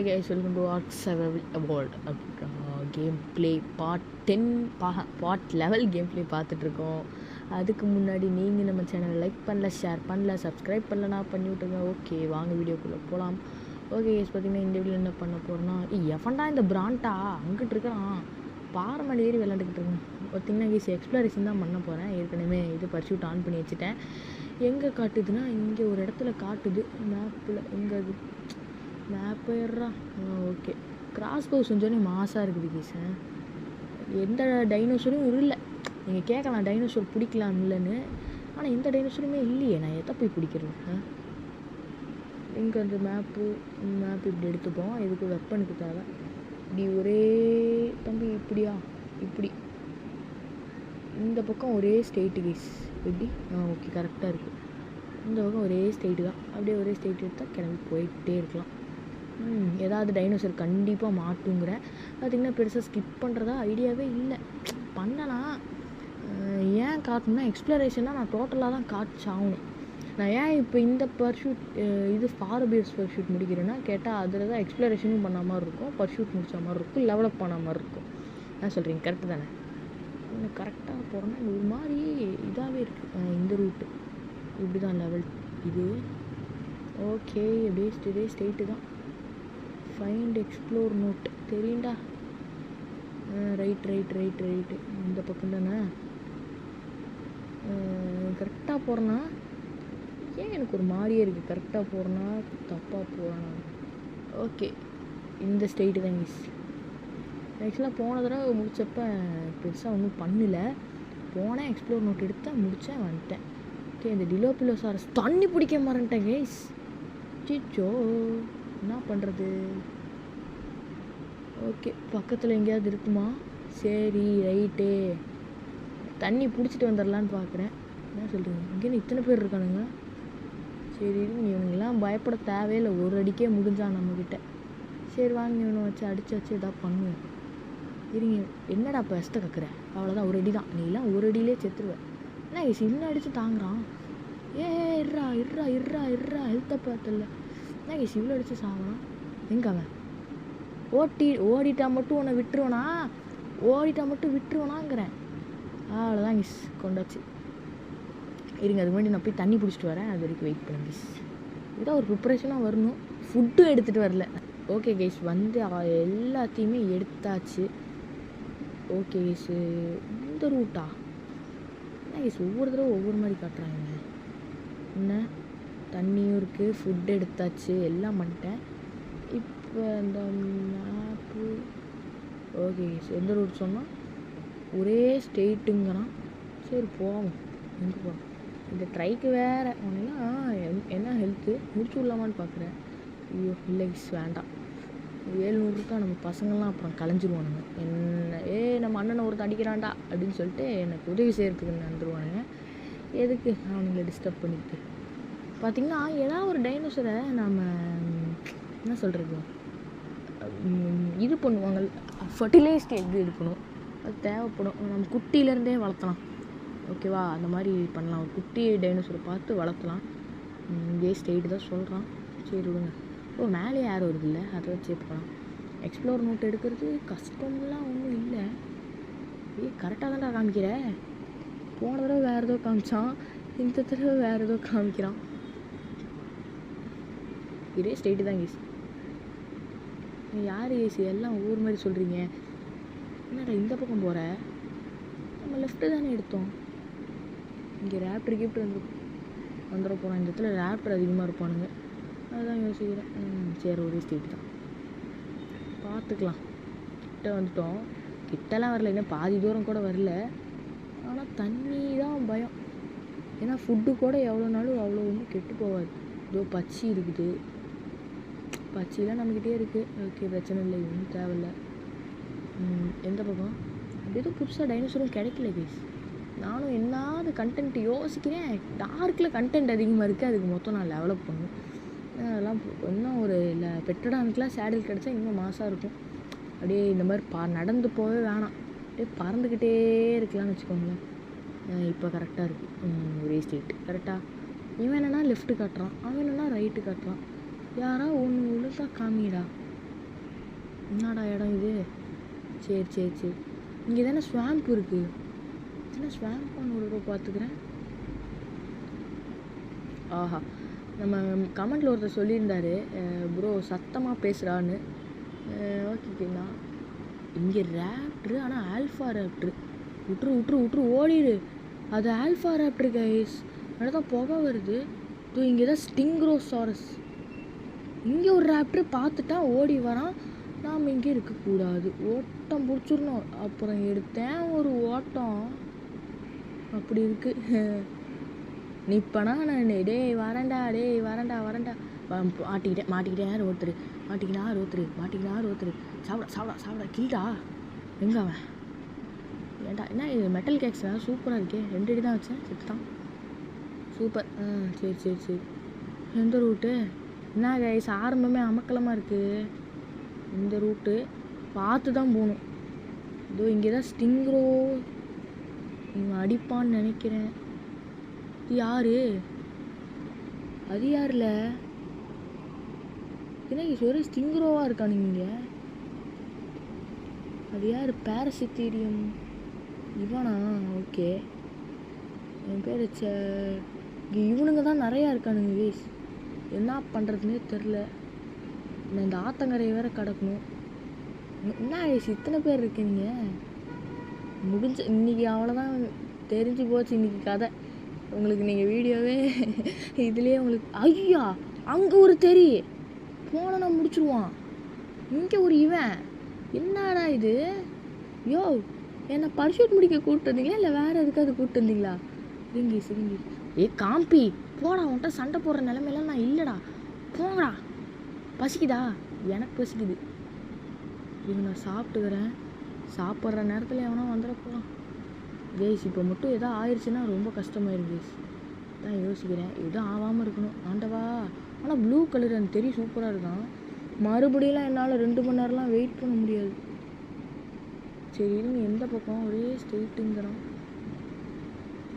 Hi guys, welcome to Ark survival evolved game play part 10 part level game play பார்த்துட்ருக்கோம். அதுக்கு முன்னாடி நீங்கள் நம்ம சேனலை லைக் பண்ணல, ஷேர் பண்ணல, சப்ஸ்கிரைப் பண்ணலனா பண்ணி விட்டுருங்க. ஓகே, வாங்க வீடியோக்குள்ளே போகலாம். ஓகே கைஸ், பார்த்தீங்கன்னா இந்த வீடியோ என்ன பண்ண போகிறோன்னா, எவன்டா இந்த பிராண்டா அங்கிட்டு இருக்கிறான் பாறை மேலே ஏறி விளாண்டுக்கிட்டு இருக்கேன். பார்த்தீங்கன்னா கைஸ் எக்ஸ்ப்ளரேஷன் தான் பண்ண போகிறேன். ஏற்கனவே இது பர்சூட் ஆன் பண்ணி வச்சுட்டேன். எங்கே காட்டுதுன்னா இங்கே ஒரு இடத்துல காட்டுது மேப்பில். எங்கே அது மேப் ஏறா? ஓகே, கிராஸ் பவுஸ் செஞ்சோடனே மாசாக இருக்குது கேஸ். எந்த டைனோசரும் இல்லை. நீங்கள் கேட்கலாம் டைனோசர் பிடிக்கலாம் இல்லைன்னு, ஆனால் எந்த டைனோசருமே இல்லையே. நான் எதை போய் பிடிக்கிறது? இங்கே அந்த மேப்பு இப்படி எடுத்துப்போம். இதுக்கு வெப்பனுக்கு தேவை. இப்படி ஒரே தம்பி இப்படியா? இப்படி இந்த பக்கம் ஒரே ஸ்டேட்டு கேஸ். எப்படி? ஓகே, கரெக்டாக இருக்குது. இந்த பக்கம் ஒரே ஸ்டேட்டு தான். அப்படியே ஒரே ஸ்டேட் எடுத்தால் கிளம்பி போயிட்டே இருக்கலாம். ஏதாவது டைனோசர் கண்டிப்பாக மாட்டுங்கிறேன். பார்த்திங்கன்னா பெருசாக ஸ்கிப் பண்ணுறதா ஐடியாவே இல்லை. பண்ணலாம். ஏன் காட்டணும்னா எக்ஸ்ப்ளரேஷனாக நான் டோட்டலாக தான் காட்சாகணும். நான் ஏன் இப்போ இந்த பர்ஷூட் இது ஃபாரபியர்ஸ் பர்ஷூட் முடிக்கிறேன்னா கேட்டால் அதில் தான் எக்ஸ்ப்ளரேஷனும் பண்ண மாதிரி இருக்கும், பர்ஷூட் முடித்த மாதிரி இருக்கும், லெவலப் பண்ண மாதிரி இருக்கும். நான் சொல்கிறீங்க கரெக்டு தானே? இன்னும் கரெக்டாக போகிறோன்னா ஒரு மாதிரி இதாகவே இருக்குது. இந்த ரூட்டு இப்படி தான் லெவல் இது. ஓகே, அப்படியே ஸ்டேட்டு தான். ஃபைண்ட் எக்ஸ்ப்ளோர் நோட் தெரியுண்டா? ரைட்டு இந்த பக்கம் தானே. கரெக்டாக போகிறேன்னா ஏன் எனக்கு ஒரு மாதிரியே இருக்குது? கரெக்டாக போகிறேன்னா தப்பாக போகிறேன்னா? ஓகே, இந்த ஸ்டேட்டு தான் மிஸ். ஆக்சுவலாக போன தடவை முடித்தப்ப பெருசாக ஒன்றும் பண்ணலை. போனேன், எக்ஸ்ப்ளோர் நோட் எடுத்தேன், முடித்தேன், வந்துட்டேன். ஓகே, இந்த டிலோபிலோசாரஸ் தண்ணி பிடிக்க மாட்டேன் கைஸ். சிச்சோ, என்ன பண்ணுறது? ஓகே, பக்கத்தில் எங்கேயாவது இருக்குமா? சரி, ரைட்டு, தண்ணி பிடிச்சிட்டு வந்துடலான்னு பார்க்குறேன். என்ன சொல்கிறீங்க? இங்கேன்னு இத்தனை பேர் இருக்கானுங்க. சரி, இவங்கெல்லாம் பயப்பட தேவையில்லை. ஒரு அடிக்கே முடிஞ்சான் நம்மக்கிட்ட. சரி வாங்க, இவனை வச்சு அடிச்சு எதாவது பண்ணுவேன். இருங்க, என்னடா இப்போ எஸ்ட்டை கக்குற? அவ்வளோதான், ஒரு அடி தான். நீலாம் ஒரு அடியிலே செத்துருவேன். என்ன இன்னும் அடித்து தாங்குறான்? இருறா ஹெல்த்தை பார்த்தல. என்ன கேஸ் இவ்வளோ அடித்து சாப்பிட்றான்? எங்க அவன் ஓடிட்டா மட்டும் உன்னை விட்டுருவனாங்கிறேன். அவ்வளோதான் கிஸ், கொண்டாச்சு. இருங்க, அதுக்கு முன்னாடி நான் போய் தண்ணி பிடிச்சிட்டு வரேன். அது வரைக்கும் வெயிட் பண்ணுங்க கிஸ். இதான் ஒரு ப்ரிப்பரேஷனாக வரணும். ஃபுட்டும் எடுத்துகிட்டு வரல. ஓகே கைஸ், வந்து எல்லாத்தையுமே எடுத்தாச்சு. ஓகே கைஸ், இந்த ரூட்டா? என்ன கைஸ் ஒவ்வொரு தடவை ஒவ்வொரு மாதிரி காட்டுறாங்க. என்ன, தண்ணியும் இருக்குது, ஃபுட் எடுத்தாச்சு, எல்லாம் பண்ணிட்டேன். இப்போ இந்த மேப்பு ஓகே கைஸ், எந்த ரூட் சொன்னால் ஒரே ஸ்டேட்டுங்கிறான். சரி போவோம். எங்கே போவோம்? இந்த ட்ரைக்கு வேறு ஒன்றுனா என்ன ஹெல்த்து முடிச்சு விடலாமான்னு பார்க்குறேன். ஐயோ இல்லை கைஸ், வேண்டாம். 700 இருக்கா? நம்ம பசங்கள்லாம் அப்புறம் கலைஞ்சிருவானுங்க. என்ன நம்ம அண்ணனை ஒருத்தர் அடிக்கிறான்டா அப்படின்னு சொல்லிட்டு எனக்கு உதவி செய்கிறதுக்கு நடந்துருவானுங்க. எதுக்கு அவனுங்களை டிஸ்டர்ப் பண்ணிட்டு? பார்த்திங்கன்னா ஏதாவது ஒரு டைனோசரை நாம் என்ன சொல்கிறது, இது பண்ணுவாங்க, ஃபர்டிலைஸ்ட் எக் எடுக்கணும். அது தேவைப்படும். நம்ம குட்டியிலேருந்தே வளர்த்தலாம். ஓகேவா? அந்த மாதிரி பண்ணலாம். ஒரு குட்டி டைனோசரை பார்த்து வளர்த்தலாம். இதே ஸ்டேட்டு தான் சொல்கிறான். சரி விடுங்க. மேலே யாரும் வருதில்ல, அதை வச்சு போகலாம். எக்ஸ்ப்ளோர் நோட் எடுக்கிறது கஷ்டம்லாம் ஒன்றும் இல்லை. கரெக்டாக தான்டா காமிக்கிற. போன தடவை வேறு ஏதோ காமிச்சான், இந்த தடவை வேறு ஏதோ காமிக்கிறான். இதே ஸ்டேட்டு தான் கேஸ். யார் கேஸ் எல்லாம் ஒவ்வொரு மாதிரி சொல்கிறீங்க? என்னடா இந்த பக்கம் போகிற? நம்ம லெஃப்ட்டு தானே எடுத்தோம். இங்கே ரேப்டர் கிஃப்ட் வந்துட போகிறோம். இந்த இடத்துல ரேப்டர் அதிகமாக இருப்பானுங்க, அதுதான் யோசிக்கிறேன். சரி, ஒரே ஸ்டேட் தான், பார்த்துக்கலாம். கிட்ட வந்துட்டோம். கிட்டலாம் வரல, இன்னும் பாதி தூரம் கூட வரல. ஆனால் தண்ணி தான் பயம். ஏன்னா ஃபுட்டு கூட எவ்வளோ நாளும் அவ்வளோ ஒன்றும் கெட்டு போகாது. இதோ பச்சி இருக்குது, பச்சிலாம் நம்மக்கிட்டே இருக்குது. ஓகே, பிரச்சனை இல்லை, ஒன்றும் தேவையில்லை. எந்த பக்கம்? அப்படி எதுவும் புதுசாக டைனோசரும் கிடைக்கல கேஸ். நானும் என்னாவது கண்டென்ட் யோசிக்கிறேன். டார்க்கில் கண்டென்ட் அதிகமாக இருக்குது, அதுக்கு மொத்தம் நான் டெவலப் பண்ணணும். அதெல்லாம் இன்னும் ஒரு இல்லை பெட்டடானுக்குலாம் சேடல் கிடச்சா இன்னும் மாசாக இருக்கும். அப்படியே இந்த மாதிரி நடந்து போகவே வேணாம், அப்படியே பறந்துக்கிட்டே இருக்கலாம்னு வச்சுக்கோங்களேன். இப்போ கரெக்டாக இருக்குது. ஒரே ஸ்டேட்டு கரெக்டாக. இவன் என்னென்னா லெஃப்ட்டு காட்டுறான், அவன் என்னென்னா ரைட்டு காட்டுறான். யாரா ஒன்று ஒழுங்காக காமிடா. என்னடா இடம் இது? சரி சரி சரி, இங்கே தானே ஸ்வாம்ப் இருக்குது. என்ன ஸ்வாம்பான்னு ஒரு ரூபா பார்த்துக்கிறேன். ஆஹா, நம்ம கமெண்டில் ஒருத்தர் சொல்லியிருந்தாரு, ப்ரோ சத்தமாக பேசுகிறான்னு. ஓகேண்ணா. இங்கே ரேப்ட்ரு, ஆனால் ஆல்ஃபா ரேப்ட்ரு. விட்ரு ஓடிடு. அது ஆல்ஃபா ரேப்ட்ரு கைஸ். தான் புகை வருது. இங்கே தான் ஸ்டிங்ரோசாரஸ். இங்கே ஒரு ரேப்ட்ரு பார்த்துட்டா ஓடி வரான். நாம் இங்கே இருக்கக்கூடாது, ஓட்டம் பிடிச்சிடணும். அப்புறம் எடுத்தேன் ஒரு ஓட்டம். அப்படி இருக்குது. நிப்பனா நான் டேய் வரேன்டா மாட்டிக்கிட்டேன் ஒருத்தர். சாப்பிட கில்டா. எங்க அவன்? ஏன்டா என்ன இது மெட்டல் கேக்ஸ் சூப்பராக இருக்கே. 2 அடி தான் வச்சேன், செத்து தான். சூப்பர். சரி. எந்த ரூட்டு? என்ன கைஸ், ஆரம்பமே அமக்கலமாக இருக்குது. இந்த ரூட்டு பார்த்து தான் போகணும். இதோ இங்கே தான் ஸ்டிங்ரோ. இவன் அடிப்பான்னு நினைக்கிறேன். யாரு அது? யாருல என்ன ஒரு ஸ்டிங்ரோவாக இருக்கானுங்க? அது யார்? பாரசித்தீரியம் இவனா? ஓகே, என் பேர் இவனுங்க தான் நிறையா இருக்கானுங்க வேஸ். என்ன பண்ணுறதுனே தெரில. நான் இந்த ஆத்தங்கரையை வேற கிடக்கணும். என்ன வேஸ் இத்தனை பேர் இருக்கீங்க? முடிஞ்ச இன்றைக்கி அவ்வளோதான், தெரிஞ்சு போச்சு இன்றைக்கி கதை உங்களுக்கு. நீங்கள் வீடியோவே இதுலேயே உங்களுக்கு. ஐயா, அங்கே ஒரு தெரி போனா முடிச்சுடுவான். இங்கே ஒரு இவன். என்னடா இது? யோ, என்னை பரிசூட் முடிக்க கூப்பிட்டு வந்தீங்களா இல்லை வேறு எதுக்காவது கூப்பிட்டு வந்தீங்களா? சிரிங்கி காம்பி போடா. உன்கிட்ட சண்டை போடுற நிலைமையெல்லாம் நான் இல்லைடா. போங்கடா. பசிக்குதா? எனக்கு பசிக்குது. இது நான் சாப்பிட்டுக்கிறேன். சாப்பிட்ற நேரத்தில் எவனா வந்துட போகலாம் கேஸ். இப்போ மட்டும் எதோ ஆயிடுச்சுன்னா ரொம்ப கஷ்டமாயிரும் கேஸ். தான் யோசிக்கிறேன், எதுவும் ஆகாமல் இருக்கணும் ஆண்டவா. ஆனால் ப்ளூ கலர் எனக்கு தெரியும், சூப்பராக இருக்கான். மறுபடியெல்லாம் என்னால் 2 மணி நேரம்லாம் வெயிட் பண்ண முடியாது. சரி இருங்க, எந்த பக்கம் ஒரே ஸ்ட்ரெயிட்டுங்கிறான்.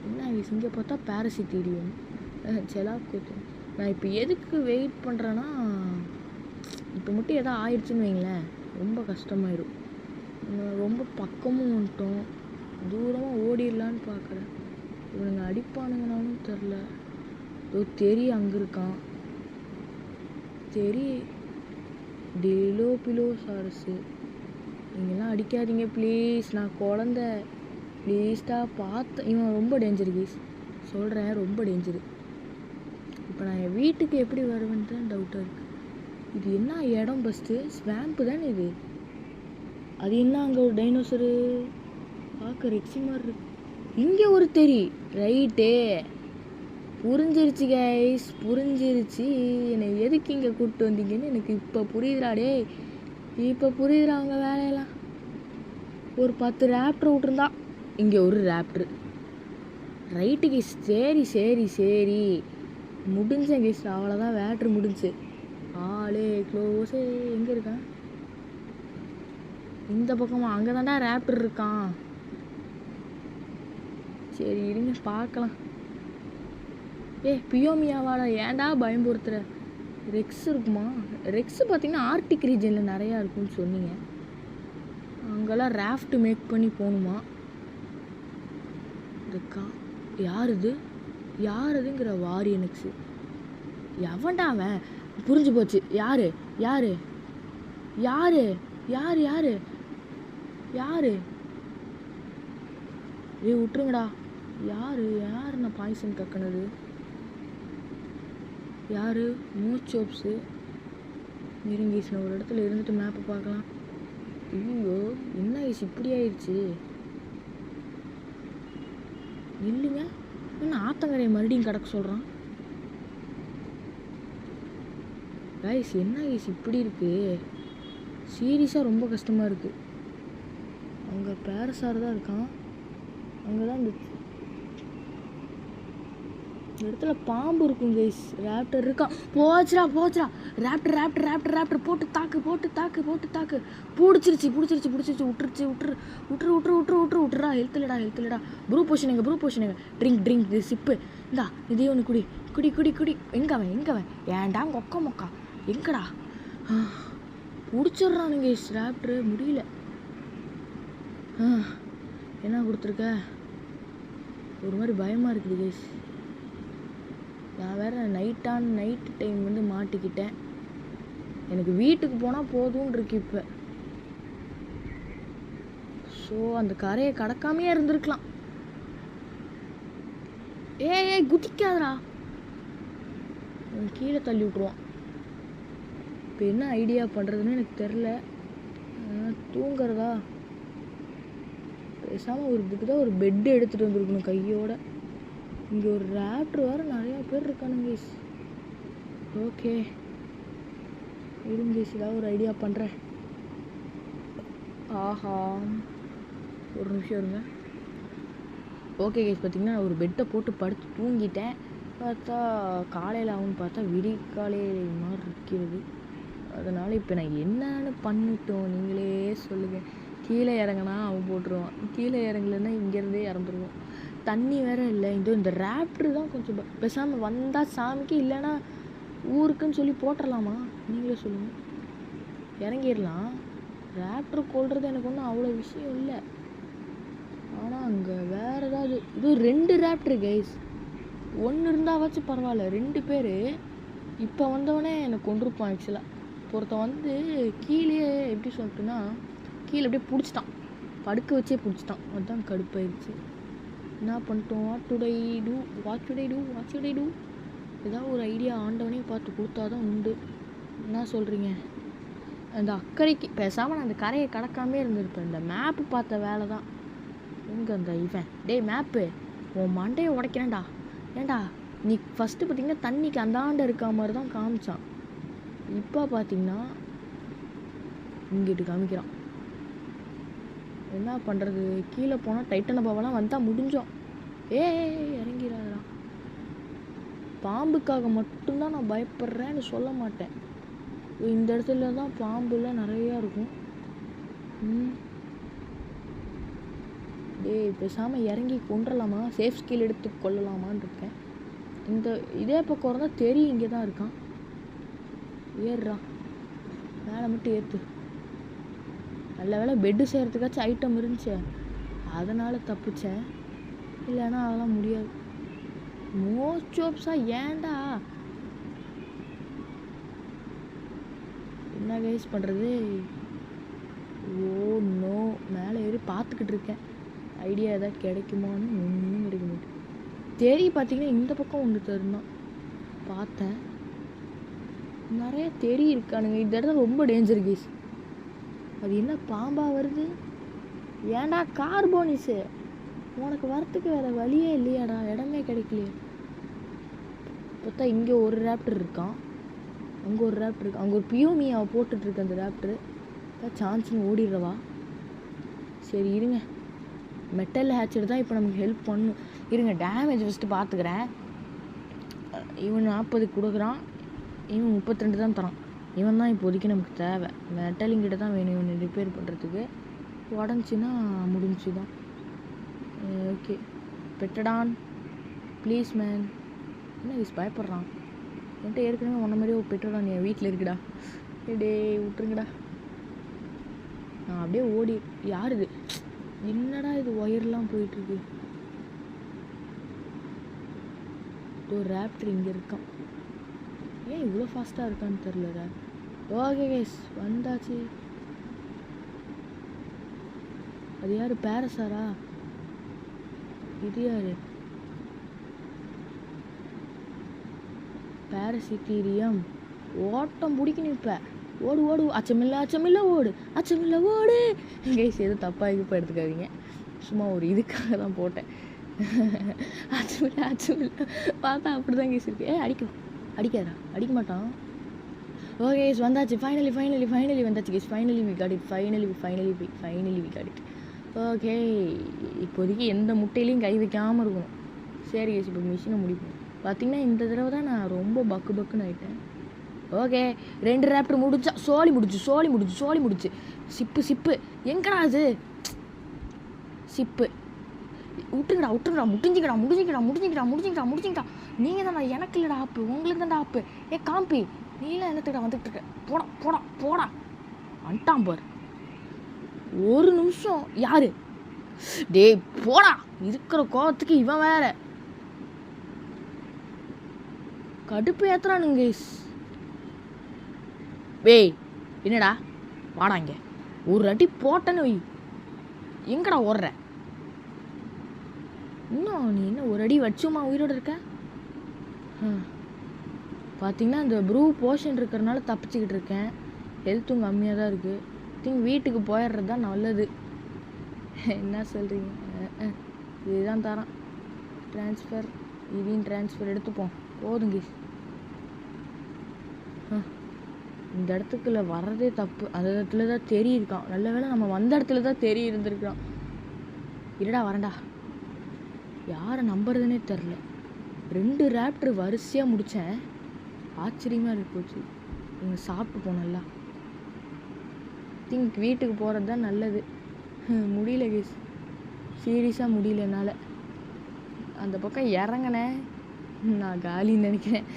என்ன கேஸ், இங்கே பார்த்தா பாரசித்தீரியம் செலாக்கோத்து. நான் இப்போ எதுக்கு வெயிட் பண்ணுறேன்னா, இப்போ மட்டும் எதோ ஆயிடுச்சுன்னு வைங்களேன், ரொம்ப கஷ்டமாயிடும். ரொம்ப பக்கமும் வந்துட்டோம், தூரமாக ஓடிடலான்னு பார்க்குறேன். இவனுங்க அடிப்பானுங்கனாலும் தெரில. தெரி அங்கே இருக்கான். தெரி டிலோபிலோசாரஸு. நீங்கள்லாம் அடிக்காதீங்க ப்ளீஸ், நான் குழந்த. ப்ளீஸ்டா பார்த்து. இவன் ரொம்ப டேஞ்சர் கேஸ், சொல்கிறேன், ரொம்ப டேஞ்சரு. இப்போ நான் என் வீட்டுக்கு எப்படி வருவேன்னு தான் டவுட்டாக இருக்குது. இது என்ன இடம்? ஃபஸ்ட்டு ஸ்வாம்ப்பு தானே இது. அது என்ன அங்கே ஒரு டைனோசரு பார்க்க ரெக்ஸி மாதிரி இருக்கு. இங்கே ஒரு தெரி. ரைட்டே, புரிஞ்சிருச்சு கைஸ், புரிஞ்சிருச்சு. என்னை எதுக்கு இங்கே கூப்பிட்டு வந்தீங்கன்னு எனக்கு இப்போ புரியுதுடா. டே இப்போ புரியுதுடா அவங்க வேலையெல்லாம். ஒரு 10 ரேப்டர் விட்டுருந்தா. இங்கே ஒரு ரேப்டர். Right case. சரி முடிஞ்சேன் கேஸ், அவ்வளோதான். வேட்ரு முடிஞ்சு. ஆளே க்ளோஸே. எங்கே இருக்கான்? இந்த பக்கமா? அங்கே தான்டா ரேப்டர் இருக்கான். சரி இருங்க பார்க்கலாம். பியோமியாவாடா, ஏன்டா பயம்படுத்துகிற? ரெக்ஸ் இருக்குமா? ரெக்ஸு பார்த்தீங்கன்னா ஆர்டிக் ரீஜனில் நிறையா இருக்குன்னு சொன்னீங்க. அங்கெல்லாம் ராஃப்ட் மேக் பண்ணி போகணுமா? இருக்கா? யாருதுங்கிற வாரியனக்ஸு எவன்டா அவன்? புரிஞ்சு போச்சு. யாரு விட்டுருங்கடா. யாரு நான் பாய்சன் கக்கினது? யாரு? மூச்சோப்ஸு. இருங்கீஸ், நான் ஒரு இடத்துல இருந்துட்டு மேப்பை பார்க்கலாம். ஐயோ, என்ன ஐஸ் இப்படி ஆயிடுச்சு? இல்லைங்க, என்ன ஆத்தங்கரையை மறுபடியும் கிடக்க சொல்கிறான் கைஸ். என்ன ஐஸ் இப்படி இருக்குது? சீரியஸாக ரொம்ப கஷ்டமாக இருக்குது. அங்கே பேரசார் தான் இருக்கான். அங்கே தான் இந்த இடத்துல பாம்பு இருக்கும் கைஸ். ரேப்டர் இருக்கான். போச்சுடா. ரேப்டர் போட்டு தாக்கு. பிடிச்சிருச்சு. விட்டுறா. ஹெல்த் இல்லடா. ப்ரூ போஷனுங்க. Drink sip. இந்தா இதே ஒன்று குடி. எங்க அவன்? ஏன்டா மொக்கா எங்கடா? பிடிச்சிட்றானுங்க ராப்டரு. முடியல. என்ன கொடுத்துருக்க? ஒரு மாதிரி பயமாக இருக்குது கைஸ். நான் வேறு நைட்டு டைம் வந்து மாட்டிக்கிட்டேன். எனக்கு வீட்டுக்கு போனால் போதும்னு இருக்கு இப்போ. ஸோ அந்த கரையை கடக்காமையே இருந்திருக்கலாம். ஏய் குதிக்காதரா, கீழே தள்ளி விட்ருவான். இப்போ என்ன ஐடியா பண்ணுறதுன்னு எனக்கு தெரில. தூங்குறதா? பேசாமல் ஒரு இதுக்கு தான் ஒரு பெட்டு எடுத்துகிட்டு வந்துருக்கணும் கையோட. இங்கே ஒரு ராப்டர் வேறு நிறையா பேர் இருக்கானுங்க. ஓகே இருங்க, ஏதாவது ஒரு ஐடியா பண்ணுறேன். ஆஹா, ஒரு நிமிஷம் இருங்க. ஓகே கைஸ், பார்த்திங்கன்னா ஒரு பெட்டை போட்டு படுத்து தூங்கிட்டேன். பார்த்தா காலையில் ஆகும்னு பார்த்தா விடிகாலையில் மாதிரி இருக்கிறது. அதனால் இப்போ நான் என்னன்னு பண்ணிட்டோம் நீங்களே சொல்லுங்கள். கீழே இறங்கினா அவன் போட்டுருவான், கீழே இறங்கலைன்னா இங்கேருந்தே இறந்துருவோம். தண்ணி வேறு இல்லை. இந்த ராப்டர் தான் கொஞ்சம் பேசாமல் வந்தால் சாமிக்கு, இல்லைன்னா ஊருக்குன்னு சொல்லி போட்டுடலாமா? நீங்களே சொல்லுங்கள். இறங்கிடலாம். ராப்டர் கொள்வது எனக்கு ஒன்றும் அவ்வளோ விஷயம் இல்லை. ஆனால் அங்கே வேறு ஏதாவது இது 2 ராப்டர் கைஸ். 1 இருந்தாவாச்சும் பரவாயில்ல, 2 பேர். இப்போ வந்தவனே என்னை கொண்டிருப்பான். ஆக்சுவலாக ஒருத்தன் வந்து கீழே எப்படி சொல்லிட்டுன்னா, கீழே அப்படியே பிடிச்சிட்டான், படுக்க வச்சே பிடிச்சிட்டான். அதுதான் கடுப்பாயிடுச்சு. என்ன பண்ணிட்டோம்? What should I do? ஏதாவது ஒரு ஐடியா ஆண்டவனே பார்த்து கொடுத்தா தான் உண்டு. என்ன சொல்கிறீங்க? அந்த அக்கறைக்கு பேசாமல் நான் அந்த கரையை கடக்காமே இருந்திருப்பேன். இந்த மேப்பு பார்த்த வேலை தான். எங்கே அந்த இவன்? டேய் மேப்பு, உன் மண்டையை உடைக்கிறேன்டா. ஏன்டா நீ ஃபஸ்ட்டு பார்த்திங்கன்னா தண்ணிக்கு அந்தாண்ட இருக்க மாதிரி தான் காமிச்சான். இப்போ பார்த்திங்கன்னா இங்கிட்டு காமிக்கிறான். என்ன பண்ணுறது? கீழே போனால் டைட்டன் பாவெல்லாம் வந்தால் முடிஞ்சோம். இறங்கிறாரா? பாம்புக்காக மட்டும்தான் நான் பயப்படுறேன்னு சொல்ல மாட்டேன். இந்த இடத்துல தான் பாம்புலாம் நிறையா இருக்கும். பேசாமல் இறங்கி கொண்டுடலாமா? சேஃப் ஸ்கில் எடுத்து கொள்ளலாமான்னு இருக்கேன். இந்த இதே பக்கம் இருந்தால் தெரியும் இங்கே தான் இருக்கான். ஏறுறா, மேலே மட்டும் ஏற்று. நல்ல வேலை பெட்டு செய்கிறதுக்காச்சும் ஐட்டம் இருந்துச்சு, அதனால் தப்பிச்சேன். இல்லைன்னா அதெல்லாம் முடியாது. மோஸ்டோப்ஸாக ஏன்டா? என்ன கைஸ் பண்ணுறது? ஓ நோ, மேலே ஏறி பார்த்துக்கிட்டு இருக்கேன். ஐடியா எதாவது கிடைக்குமான்னு ஒன்றும் கிடைக்க மாட்டேன். பார்த்தீங்கன்னா இந்த பக்கம் ஒன்று தருந்தான் பார்த்தேன். நிறைய தெரி இருக்கானுங்க. இந்த இடத்துல ரொம்ப டேஞ்சர் கேஸ். அது என்ன பாம்பா வருது? ஏன்டா கார்போனிஸு, உனக்கு வரத்துக்கு வேறு வழியே இல்லையாடா? இடமே கிடைக்கலையே. பார்த்தா இங்கே ஒரு ராப்டர் இருக்கான், அங்கே ஒரு ராப்டர் இருக்கு, அங்கே ஒரு பியோமியாவை போட்டுட்ருக்கு அந்த ராப்டரு. சான்ஸ்னு ஓடிடுறவா? சரி இருங்க, மெட்டல் ஹேச்சர் தான் இப்போ நமக்கு ஹெல்ப் பண்ணும். இருங்க, டேமேஜ் ஃபஸ்ட்டு பார்த்துக்கிறேன். இவன் 40 கொடுக்குறான், இவன் 32 தான் தரான். இவன் தான் இப்போதைக்கு நமக்கு தேவை. மெட்டலிங்கிட்ட தான் வேணும் இவனை ரிப்பேர் பண்ணுறதுக்கு. உடஞ்சின்னா முடிஞ்சு தான். ஓகே பெட்டடான் ப்ளீஸ் மேன். என்ன இது பயப்படுறான்? என்கிட்ட ஏற்கனவே உன்ன மாதிரியே ஒரு பெட்டடான் என் வீட்டில் இருக்குடா. டே விட்டுருங்கடா. நான் அப்படியே ஓடி. யார் இது? என்னடா இது ஒயர்லாம் போயிட்டுருக்கு? ஒரு ராப்டர் இங்கே இருக்கான். ஏன் இவ்வளோ ஃபாஸ்ட்டாக இருக்கான்னு தெரில. ஓகே கைஸ் வந்தாச்சு. அது யார்? பேரஸாரா? இது யார்? பாரசித்தீரியம். ஓட்டம் பிடிக்கணும் இப்போ. ஓடு ஓடு, அச்சமில்ல ஓடு, அச்சமில்ல ஓடு. கைஸ் எதுவும் தப்பாக இப்போ எடுத்துக்காதீங்க, சும்மா ஒரு இதுக்காக தான் போட்டேன். அச்சமில்ல பார்த்தா அப்படி தான் கேஸ் இருக்கு. அடிக்காதா? அடிக்க மாட்டான். ஓகே கைஸ் வந்தாச்சு. ஃபைனலி வந்தாச்சு guys. Finally we got it. Okay இப்போதைக்கு எந்த முட்டையிலையும் கை வைக்காமல் இருக்கணும். சரி கைஸ், இப்போ மிஷினை முடிப்போம். பார்த்திங்கன்னா இந்த தடவை தான் நான் ரொம்ப பக்குன்னு ஆகிட்டேன். ஓகே 2 ராப்டர் முடிச்சா. சோழி முடிச்சு. சிப்பு எங்கடா அது? சிப்பு விட்டுங்கடா. முடிஞ்சிங்கடா. நீங்கள் தான்டா, எனக்கு இல்லைடா ஆப்பு, உங்களுக்கு தான்டா ஆப்பு. காம்பி நீலாம் என்னத்துக்கடா வந்துட்டு இருக்க? போடா. வந்துட்டான் பார். ஒரு நிமிஷம். யாரு? டேய் போடா. இருக்கிற கோவத்துக்கு இவன் வேற கடுப்பு ஏத்துறானுங்க. ஏய் என்னடா வாடா இங்க. ஒரு அடி போட்டேன்னு வை. எங்கடா ஓடுற? இன்னும் நீ என்ன ஒரு அடி வச்சுமா உயிரோடு இருக்க? பார்த்தீங்கன்னா இந்த ப்ரூ போர்ஷன் இருக்கிறனால தப்பிச்சுக்கிட்டு இருக்கேன். ஹெல்த்தும் கம்மியாக தான் இருக்குது. திங்க் வீட்டுக்கு போயிடுறது தான் நல்லது. என்ன சொல்கிறீங்க? இதுதான் தரான் ட்ரான்ஸ்ஃபர். இதையும் ட்ரான்ஸ்ஃபர் எடுத்துப்போம். போதுங்க. இந்த இடத்துக்குள்ள வர்றதே தப்பு. அந்த இடத்துல தான் தெரியிருக்கான். நல்ல வேளை நம்ம வந்த இடத்துல தான் இருந்திருக்கான். இருடா வரண்டா. யாரை நம்புறதுனே தெரில. 2 ரேப்டர் வரிசையாக முடித்தேன். ஆச்சரியமாக இருக்கு போச்சு. நீங்கள் சாப்பிட்டு போனல. திங்க் வீட்டுக்கு போகிறது தான் நல்லது. முடியல கேஸ், சீரியஸாக முடியல என்னால். அந்த பக்கம் இறங்கினேன் நான் காலின்னு நினைக்கிறேன்.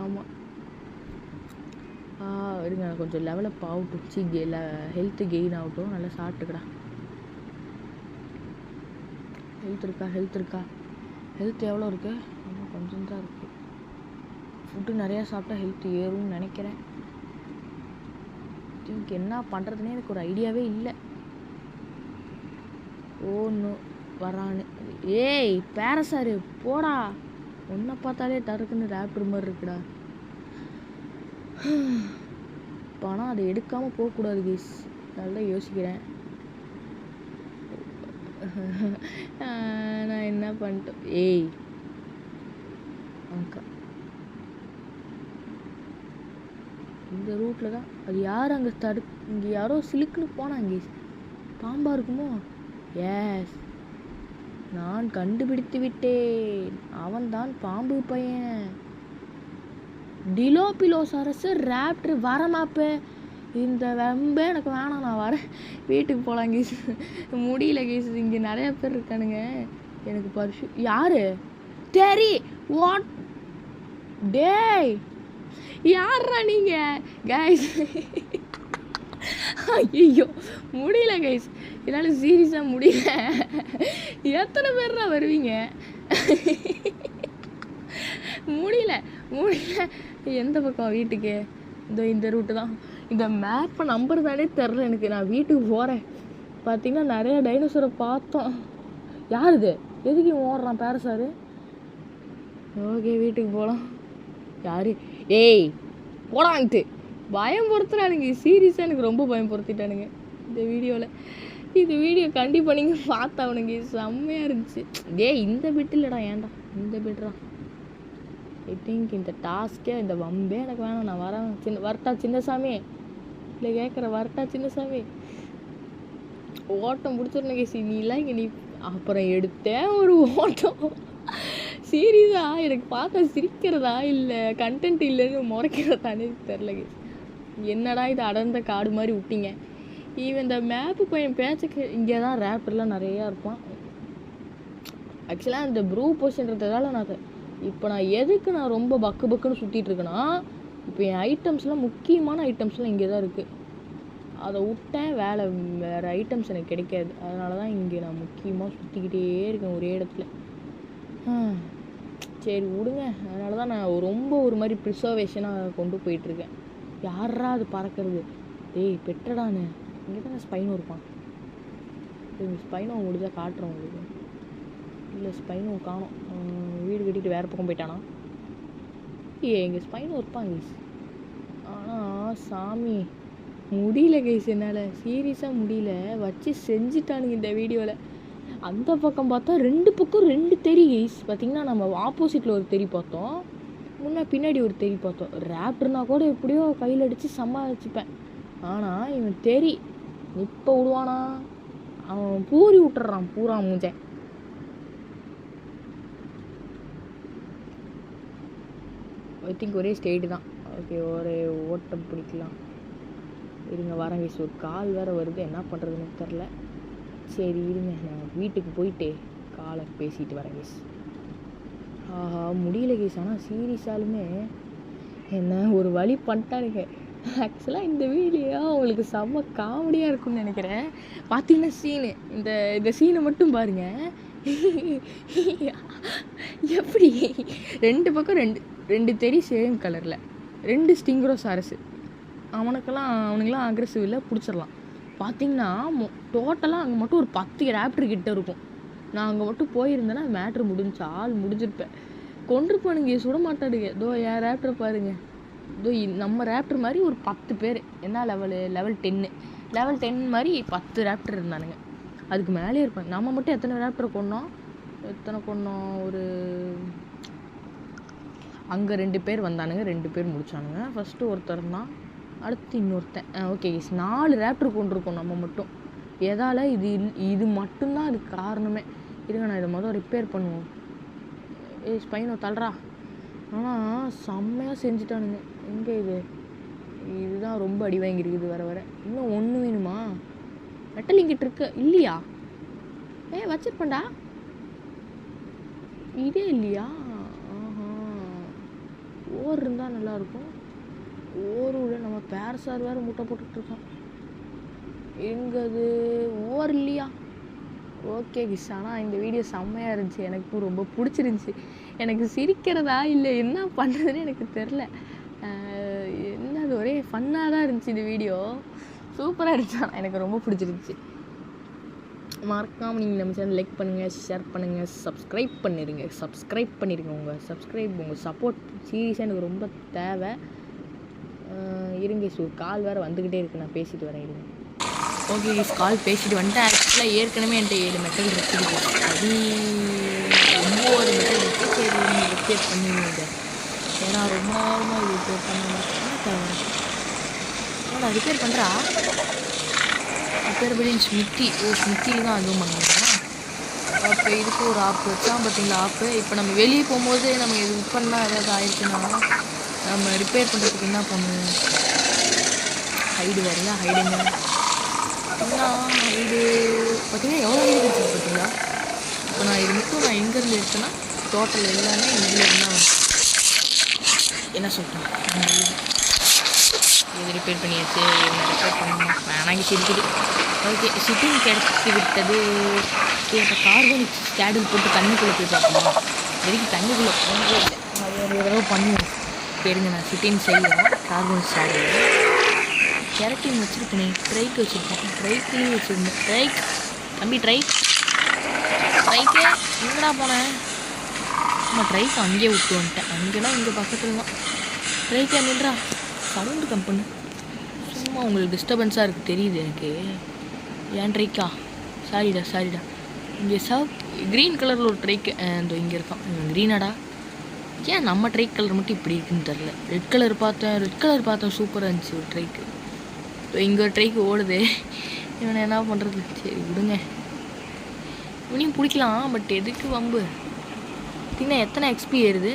ஆமாம். இருங்க கொஞ்சம் லெவலப் ஆகட்டும். ஹெல்த்து கெயின் ஆகட்டும். நல்லா சாப்பிட்டுக்கடா. ஹெல்த் இருக்கா? ஹெல்த் எவ்வளோ இருக்குது? இன்னும் கொஞ்சம் தான் இருக்குது. ஃபுட்டு நிறையா சாப்பிட்டா ஹெல்த் ஏறும்னு நினைக்கிறேன். திங்க் என்ன பண்ணுறதுனே எனக்கு ஒரு ஐடியாவே இல்லை. ஓன்னு வரான்னு. ஏய் பேரசாரு போடா. ஒன்றை பார்த்தாலே டருக்குன்னு ரேப்டர் மாதிரி இருக்குடா. பணம் அதை எடுக்காமல் போகக்கூடாது கேஸ். நல்லா யோசிக்கிறேன். நான் என்ன பண்ணிட்டேன்? ஏய் அக்கா இந்த ரூட்டில் தான். அது யார் அங்கே இங்கே யாரோ சிலுக்குன்னு போனாங்க. பாம்பா இருக்குமோ? எஸ், நான் கண்டுபிடித்து விட்டேன். அவன்தான் பாம்பு பையன். டிலோபிலோசாரஸ் ரேப்டர் வர மாப்பு. இந்த வெம்பே எனக்கு வேணாம். நான் வரேன். வீட்டுக்கு போகலாம் கேஸ். முடியல கேஸ். இங்கே நிறையா பேர் இருக்கானுங்க. எனக்கு பரிசு யாரு தெரி வாட் டேய் யாரா நீங்கள் கைஸ்? ஐயோ முடியல கைஸ். என்னால் சீரியஸாக முடியல. எத்தனை பேர்னா வருவீங்க? முடியல. எந்த பக்கம் வீட்டுக்கு? இந்த ரூட்டு தான். இந்த மேப்பை நம்பர் தானே தெரில எனக்கு. நான் வீட்டுக்கு போகிறேன். பார்த்தீங்கன்னா நிறையா டைனோசரை பார்த்தோம். யார் இது? எதுக்கு ஓடுறான் பேரசாரு? ஓகே வீட்டுக்கு போகலாம். யார்? ஏய் போடான்ட்டு பயம் பொறுத்துறானுங்க. சீரியஸாக எனக்கு ரொம்ப பயம் பொறுத்திட்டானுங்க இந்த வீடியோவில். இந்த வீடியோ கண்டிப்பாக நீங்கள் பார்த்தவனுங்க. செம்மையாக இருந்துச்சு. இந்த பிட்டு இல்லைடா. ஏன்டா இந்த பிட்டுடா. ஐ திங்க் இந்த டாஸ்க்கே இந்த வம்பே எனக்கு வேணாம். நான் வரேன். வரட்டா சின்னசாமி? இல்லை கேட்குற வரட்டா சின்னசாமி? ஓட்டம் பிடிச்சிருந்தேன் கேசி. நீ இல்லை இங்கே நீ அப்புறம் எடுத்தேன் ஒரு ஓட்டம். சீரியஸாக எனக்கு பார்த்தா சிரிக்கிறதா இல்லை கண்டென்ட் இல்லைன்னு முறைக்கிறதானே தெரில கேஸ். என்னடா இது அடர்ந்த காடு மாதிரி விட்டீங்க. ஈவன் இந்த மேப்பு பையன் பேச்சுக்கு இங்கே தான் ரேப்பர்லாம் நிறையா இருப்பான். ஆக்சுவலாக இந்த ப்ரூ போஷன்றதால நான் எதுக்கு நான் ரொம்ப பக்குன்னு சுற்றிட்டு இருக்கேன்னா, இப்போ என் ஐட்டம்ஸ்லாம் முக்கியமான ஐட்டம்ஸ்லாம் இங்கே தான் இருக்குது. அதை விட்டேன் வேறு ஐட்டம்ஸ் எனக்கு கிடைக்காது. அதனால தான் இங்கே நான் முக்கியமாக சுற்றிக்கிட்டே இருக்கேன் ஒரே இடத்துல. சரி விடுங்க. அதனால தான் நான் ரொம்ப ஒரு மாதிரி ப்ரிசர்வேஷனாக கொண்டு போயிட்டுருக்கேன். யாரா அது பறக்கிறது? டேய் பெட்டடானு. இங்கே தான் ஸ்பைனோ இருப்பான். ஸ்பைனோ முடிஞ்சால் காட்டுறோம் உங்களுக்கு. இல்லை ஸ்பைனோ காணும். வீடு கட்டிட்டு வேறு பக்கம் போயிட்டானா? இங்கே ஸ்பைனோ இருப்பாங்க. ஆனால் சாமி முடியல கைஸ். என்னால் சீரியஸாக முடியல. வச்சு செஞ்சுட்டானுங்க இந்த வீடியோவில். அந்த பக்கம் பார்த்தா 2 பக்கம் 2 தெரி கைஸ். பார்த்திங்கன்னா நம்ம ஆப்போசிட்டில் ஒரு தெரி பார்த்தோம், பின்னாடி ஒரு தெரி பார்த்தோம். ரேப்டர்னா கூட எப்படியோ கையில் அடித்து சமாளிச்சுப்பேன். ஆனால் இவன் தெரி இப்போ விடுவானா? அவன் பூரி விட்டுறான் பூரா மூஞ்ச. ஐ திங்க் ஒரே ஸ்டேட்டு தான். ஓகே ஒரே ஓட்டம் பிடிக்கலாம். இருங்க வரேன் கைஸ். ஒரு கால் வேறு வருது. என்ன பண்ணுறதுன்னு தெரில. சரி இருங்க நான் வீட்டுக்கு போயிட்டு காலை பேசிட்டு வரேன் கைஸ். முடியல கைஸ். ஆனால் சீரியஸாலுமே என்ன ஒரு வழி பண்ணிட்டானுங்க. ஆக்சுவலாக இந்த வீடியோ உங்களுக்கு செம்ம காமெடியாக இருக்கும்னு நினைக்கிறேன். பார்த்தீங்கன்னா சீனு இந்த சீனை மட்டும் பாருங்கள். எப்படி 2 பக்கம் 2 தெரி சேம் கலரில் 2 ஸ்டிங்ரோசாரஸு. அவனுங்களாம் அக்ரெசிவ் இல்லை, பிடிச்சிடலாம். பார்த்தீங்கன்னா டோட்டலாக அங்கே மட்டும் ஒரு 10 ரேப்டர் கிட்ட இருக்கும். நான் அங்கே மட்டும் போயிருந்தேன்னா மேட்ரு முடிஞ்சிருப்பேன். கொண்டிருப்பானுங்க, சுட மாட்டானுங்க. இதோ என் ரேப்டரை பாருங்கள். இதோ நம்ம ரேப்டர் மாதிரி ஒரு 10 பேர். என்ன லெவல் 10 மாதிரி 10 ரேப்டர் இருந்தானுங்க. அதுக்கு மேலே இருப்பாங்க. நம்ம மட்டும் எத்தனை ரேப்டர் கொண்டோம்? ஒரு அங்கே 2 பேர் வந்தானுங்க, 2 பேர் முடிச்சானுங்க. ஃபஸ்ட்டு ஒருத்தர் தான், அடுத்து இன்னொருத்தன். ஓகே, 4 ரேப்டர் கொண்டிருக்கோம் நம்ம மட்டும். எதால் இது மட்டும்தான் அதுக்கு காரணமே. இருங்க, நான் இதை ரிப்பேர் பண்ணுவோம். ஸ்பைனோ தள்ளுறா. ஆனால் செம்மையாக செஞ்சுட்டானுங்க. எங்கே இதுதான் ரொம்ப அடி வாங்கியிருக்குது வர. இன்னும் ஒன்று வேணுமா? மெட்டல் இங்கிட்டு இருக்கு இல்லையா? வச்சிருப்பேன்டா. இதே இல்லையா? ஓர் இருந்தால் நல்லாயிருக்கும். ஓரோட நம்ம பேரசார் வேறு முட்டை போட்டுட்ருக்கோம். எங்கது ஓர் இல்லையா? ஓகே கிஸ், ஆனால் இந்த வீடியோ செம்மையாக இருந்துச்சு. எனக்கு ரொம்ப பிடிச்சிருந்துச்சி. எனக்கு சிரிக்கிறதா இல்லை என்ன பண்ணுறதுன்னு எனக்கு தெரில. என்னது ஒரே ஃபன்னாக தான் இருந்துச்சு இந்த வீடியோ. சூப்பராக இருந்துச்சு. ஆனால் எனக்கு ரொம்ப பிடிச்சிருந்துச்சி. மறக்காமல் நீங்கள் நம்ம சேனல் லைக் பண்ணுங்கள், ஷேர் பண்ணுங்கள், சப்ஸ்கிரைப் பண்ணிடுங்க. உங்கள் சப்போர்ட் சீரியஸாக எனக்கு ரொம்ப தேவை. இருங்க, ஒரு கால் வேறு வந்துக்கிட்டே இருக்குது. நான் பேசிட்டு வரேன். இருங்க. ஓகே, கால் பேசிட்டு வந்துட்டேன். ஆக்சுவலாக ஏற்கனவே என்கிட்ட 7 மெட்டல் இருக்குது. அது 9 மெட்டல் இருக்குது. சரி, நீங்கள் ரிப்பேர் பண்ணிடுங்க. ஏன்னா ரொம்ப நேரமாக இது ரிப்பேர் பண்ண ரிப்பேர் பண்ணுறா. ரிப்பேர் பண்ணி ஸ்மித்தியில் தான் அதுவும் பண்ணுவாங்க. அப்போ இதுக்கு ஒரு ஆப் வச்சா பார்த்தீங்களா? ஆப்பு இப்போ நம்ம வெளியே போகும்போது நம்ம இது பண்ணால் ஏதாவது ஆயிடுச்சுன்னா நம்ம ரிப்பேர் பண்ணுறதுக்கு என்ன பண்ணுவோம்? ஹைடு வேறையா? ஹைடுங்க ஹைடு பார்த்தீங்கன்னா எவ்வளோ ஹைடு கிடச்சிது பார்த்தீங்களா? இப்போ நான் இது மட்டும் நான் எங்கேருந்து எடுத்தேன்னா டோட்டல் எல்லாமே இதில் இருந்தால் என்ன சொல்கிறேன். இது ரிப்பேர் பண்ணியாச்சு. என்ன ரிப்பேர் பண்ணணும் வேணாங்க சிரிக்குது. ஓகே, சிட்டிங் கிடச்சி விட்டது. இப்போ கார்பனிக் ஸ்கேடில் போட்டு தண்ணிக்குள்ளே போய் பார்க்கணும். எதுக்கு தண்ணிக்குள்ளே போகவே இல்லை. அது ஒரு தடவை பண்ணுவோம். சரிங்க, நான் சிட்டிங் செய்வோம். Carbonic ஸ்கேடில் carotene வச்சுருக்கேனே. ட்ரைக்கு வச்சுருக்கேன். ட்ரைக்லேயும் வச்சுருந்தேன். தம்பி ட்ரைக்கே எங்கடா போனேன்? நம்ம ட்ரைக்கு அங்கேயே விட்டு வந்துட்டேன். அங்கேலாம் இங்கே பக்கத்தில் தான். ட்ரைக்கே நின்றா. சவுண்டு கம்பெனி சும்மா உங்களுக்கு டிஸ்டர்பன்ஸாக இருக்குது தெரியுது எனக்கு. ஏன் ட்ரைக்கா? சாரிடா. இங்கே க்ரீன் கலரில் ஒரு ட்ரைக்கு இந்த இங்கே இருக்கான். க்ரீனாடா? ஏன் நம்ம ட்ரைக் கலர் மட்டும் இப்படி இருக்குன்னு தெரில. ரெட் கலர் பார்த்தேன் சூப்பராக இருந்துச்சு ஒரு ட்ரைக்கு. இங்கே ஒரு ட்ரைக்கு ஓடுது. இவனை என்ன பண்ணுறது? சரி விடுங்க, இவனையும் பிடிக்கலாம். பட் எதுக்கு வம்பு? பார்த்தீங்கன்னா எத்தனை எக்ஸ்பி ஏறுது?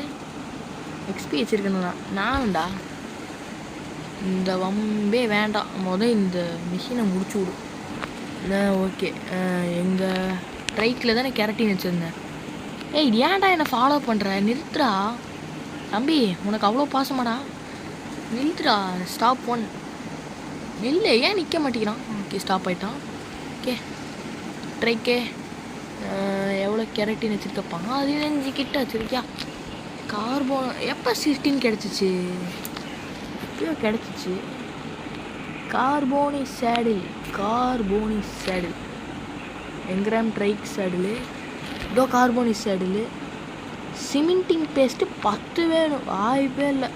எக்ஸ்பி வச்சுருக்கேன்னா நான்டா. இந்த வம்பே வேண்டாம். இந்த மிஷினை முடிச்சு விடும். ஓகே, எங்கள் ட்ரைக்கில் தானே கேரட்டின் வச்சுருந்தேன். ஏன்டா என்னை ஃபாலோ பண்ணுற? நிறுத்துடா தம்பி, உனக்கு அவ்வளோ பாசமாடா? நிறுத்துடா. ஸ்டாப் 1 இல்லை, ஏன் நிற்க மாட்டேங்கிறான்? ஓகே, ஸ்டாப் ஆகிட்டான். ஓகே, ட்ரைக்கே எவ்வளோ கேரட்டின் வச்சுருக்கப்பா? 15 கிட்ட வச்சுருக்கியா? கார்போன் எப்போ 16 கிடச்சிச்சு? எப்பயோ கிடச்சிச்சு. கார்போனிக் சேடில் எங்கிராம் ட்ரைக் சேடில். இதோ கார்போனிக் சேடில். சிமெண்டிங் பேஸ்ட்டு 10 வேணும். வாய்ப்பே இல்லை.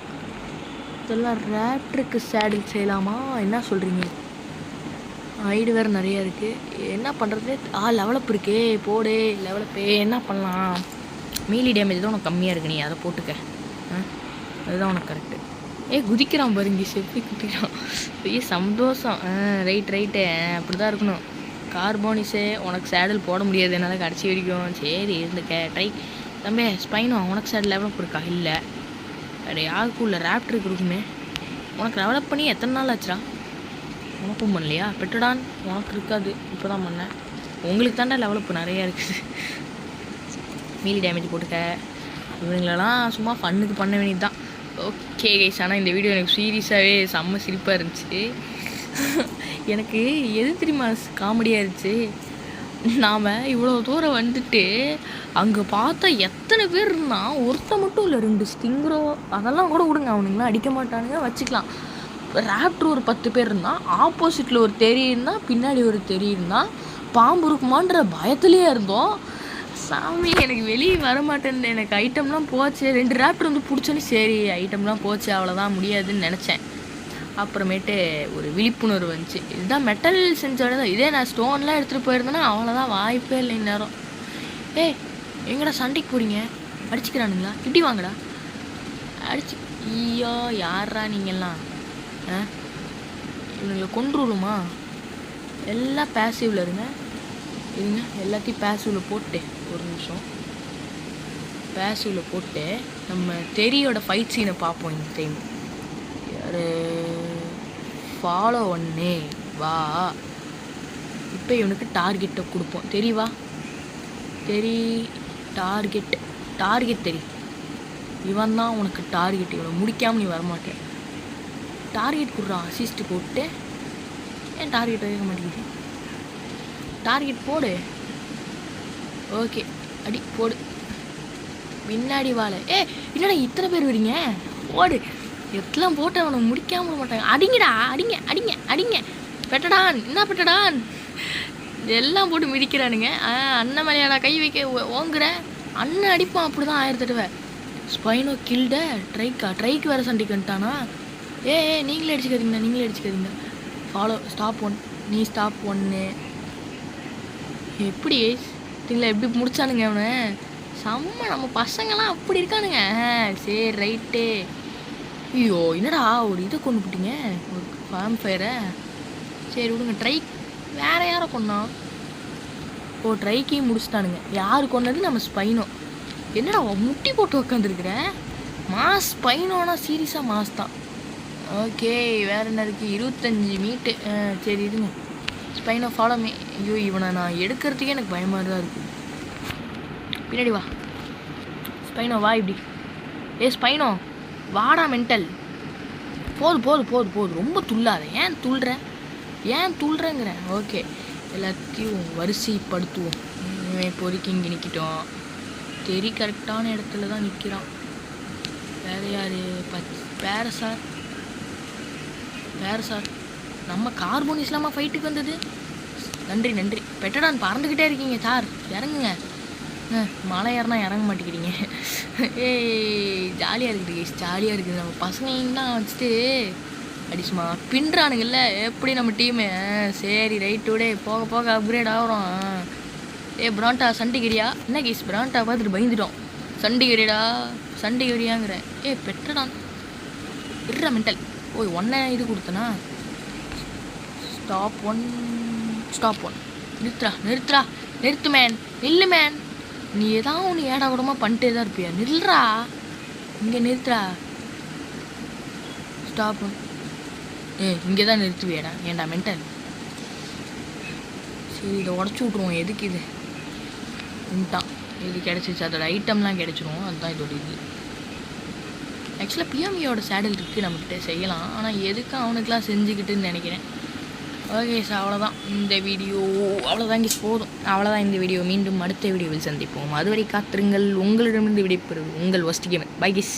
இதெல்லாம் ரேப்டருக்கு சேடில் செய்யலாமா? என்ன சொல்கிறீங்க? ஹைடு வேறு நிறையா இருக்குது. என்ன பண்ணுறது? லெவலப் இருக்கே, போடு லெவலப்பே. என்ன பண்ணலாம்? மீலி டேமேஜ் தான் உனக்கு கம்மியாக இருக்கு, நீ அதை போட்டுக்க. அதுதான் உனக்கு கரெக்டு. குதிக்கிறான் பாருங்க, செப்பி குதிக்கிறான். சந்தோஷம். ரைட்டு அப்படி தான் இருக்கணும். கார்போனிஸே உனக்கு சேடல் போட முடியாது என்னால் கடைசி வரைக்கும். சரி இருந்துக்க. தம்பி ஸ்பைனோ, உனக்கு சேடல் லெவலப் இருக்கா? இல்லை, வேறு யாருக்கும் இல்லை, ரேப்டருக்கு இருக்குமே. உனக்கு டெவலப் பண்ணி எத்தனை நாள் ஆச்சுடா? உனக்கும் பண்ணலையா? பெட்டடான் உனக்கு இருக்காது, இப்போ தான் பண்ணேன். உங்களுக்கு தாண்டா லெவலப் நிறையா இருக்குது. மீலி டேமேஜ் போட்டுக்க. இவங்களெல்லாம் சும்மா ஃபன்னுக்கு பண்ண வேண்டியது தான். ஓகே கைஸ், ஆனால் இந்த வீடியோ எனக்கு சீரியஸாகவே செம்ம சிரிப்பாக இருந்துச்சு. எனக்கு எது தெரியுமா காமெடியாக இருந்துச்சு, நாம் இவ்வளோ தூரம் வந்துட்டு அங்கே பார்த்தா எத்தனை பேர் இருந்தால் ஒருத்த மட்டும் இல்லை, 2 ஸ்டிங்கரோ அதெல்லாம் கூட விடுங்க, அவனுங்களாம் அடிக்க மாட்டானுங்க வச்சுக்கலாம். ராப்டர் ஒரு 10 பேர் இருந்தால், ஆப்போசிட்டில் ஒரு தெரி இருந்தால், பின்னாடி ஒரு தெரி இருந்தால், பாம்பு இருக்குமான்ற பயத்துலேயே இருந்தோம். சாமி எனக்கு வெளியே வரமாட்டேன்னு, எனக்கு ஐட்டம்லாம் போச்சு. 2 ராப்டர் வந்து பிடிச்சோன்னு சரி ஐட்டம்லாம் போச்சு அவ்வளோதான் முடியாதுன்னு நினச்சேன். அப்புறமேட்டு ஒரு விழிப்புணர்வு வந்துச்சு, இதுதான் மெட்டல் செஞ்சோட தான். இதே நான் ஸ்டோன்லாம் எடுத்துகிட்டு போயிருந்தேன்னா அவ்வளோதான், வாய்ப்பே இல்லை இந்நேரம். எங்கடா சண்டைக்கு போகிறீங்க, அடிச்சுக்கிறானுங்களா, இப்படி வாங்கடா அடிச்சு. ஐயோ யாரா நீங்கள்லாம், இவனுங்களை கொன்றுடுமா? எல்லாம் பேசிவில் இருங்க, எல்லாத்தையும் பேசிவில் போட்டு ஒரு நிமிஷம் பேசிவில் போட்டு நம்ம தெரியோட ஃபைட் சீனை பார்ப்போம். இந்த டைம் யார் ஃபாலோ ஒன்னே வா. இப்போ இவனுக்கு டார்கெட்டை கொடுப்போம். தெரியவா தெரி டார்கெட் தெரி, இவன் தான் உனக்கு டார்கெட். இவனை முடிக்காமல் நீ வரமாட்டேன். டார்கெட் கொடுறான், அசிஸ்ட்டு போட்டு. ஏன் டார்கெட் வைக்க மாட்டேங்குது? டார்கெட் போடு. ஓகே அடி போடு, பின்னாடி வாழை. என்னடா இத்தனை பேர் வரீங்க, போடு. எத்தெல்லாம் போட்டு அவனை முடிக்காம விட மாட்டாங்க. அடிங்கடா, அடிங்க அடிங்க அடிங்க. பெட்டடான், என்ன பெட்டடான், எல்லாம் போட்டு மிதிக்கிறானுங்க. அண்ணன் மேலையாடா கை வைக்க ஓங்குற, அண்ணன் அடிப்பான் அப்படி தான் 1000 தடவை. ஸ்பைனோ கில்ட ட்ரைக்கு வேறு சண்டைக்கு வந்துட்டானா? நீங்களே அடிச்சுக்காதீங்க. ஃபாலோ ஸ்டாப் 1, நீ ஸ்டாப் 1. எப்படி திங்களா எப்படி முடிச்சானுங்க அவனை? செம்ம, நம்ம பசங்களாம் அப்படி இருக்கானுங்க. சரி ரைட்டு. ஐயோ என்னடா ஒரு இதை கொண்டு போட்டீங்க, ஒரு ஃபேம் ஃபயரை. சரி விடுங்க. ட்ரைக் வேறு யாரை கொண்டா? ட்ரைக்கையும் முடிச்சிட்டானுங்க. யார் கொண்டது? நம்ம ஸ்பைனோ. என்னடா முட்டி போட்டு உக்காந்துருக்குற? மாஸ் ஸ்பைனோனா சீரியஸாக மாஸ் தான். ஓகே வேறு என்ன இருக்குது? 25 மீட்டு. சரி இருங்க. ஸ்பைனோ ஃபாலோ மீ. ஐயோ இவனை நான் எடுக்கிறதுக்கே எனக்கு பயமாக தான் இருக்குது. பின்னாடி வா ஸ்பைனோ, வா இப்படி. ஸ்பைனோ வாடா மென்டல். போது ரொம்ப துள்ளாத. ஏன் துள்ளுறேங்கிறேன். ஓகே எல்லாத்தையும் வரிசைப்படுத்துவோம். இப்போதைக்கு இங்கே நிற்கிட்டோம். தெரி கரெக்டான இடத்துல தான் நிற்கிறான். வேறு யார்? வேறு சார் நம்ம கார்போன் இஸ்லாமா ஃபைட்டுக்கு வந்தது. நன்றி. பெட்டடான் பறந்துக்கிட்டே இருக்கீங்க சார், இறங்குங்க. மலை ஏறினா இறங்க மாட்டேங்கிறீங்க. ஜாலியாக இருக்குது. நம்ம பசங்களாம் வச்சுட்டு அடிச்சுமா பின்றானுங்கள்ல எப்படி நம்ம டீமு. சரி ரைட்டோடே போக அப்கிரேட் ஆகிறோம். பிராண்டா சண்டிகிரியா? என்ன கேஸ் பிராண்டா பார்த்துட்டு பயந்துட்டோம். சண்டிகிரியாங்கிறேன். பெட்டடான் இருற மென்டல். ஒன்றை இது கொடுத்தனா? Stop one. நிறுத்து மேன், நில்லு மேன். நீ ஏதாவது ஒன்று ஏடா கூடமா பண்ணிட்டே தான் இருப்பியா? நில்றா, இங்கே நிறுத்துறா. Stop one. இங்கே தான் நிறுத்துவியாடா? ஏன்டா மென்டல். சரி இதை உடச்சி விட்ருவோம். எதுக்கு இது உண்டான்? இது கிடச்சிச்சு, அதோட ஐட்டம்லாம் கிடச்சிரும். அதுதான் இதோட இது. ஆக்சுவலாக பிஎம்இயோட சேடல் இருக்குது நம்மகிட்ட, செய்யலாம். ஆனால் எதுக்கு அவனுக்கெலாம் செஞ்சுக்கிட்டுன்னு நினைக்கிறேன். ஓகே சார், அவ்வளோதான் இந்த வீடியோ. அவ்வளோதான் கிஸ், போதும். அவ்வளோதான் இந்த வீடியோ. மீண்டும் அடுத்த வீடியோவில் சந்திப்போம். அதுவரை காத்திருங்கள். உங்களிடமிருந்து விடைபெறுவது உங்கள் ஒஸ்ட் கேமர். By kiss.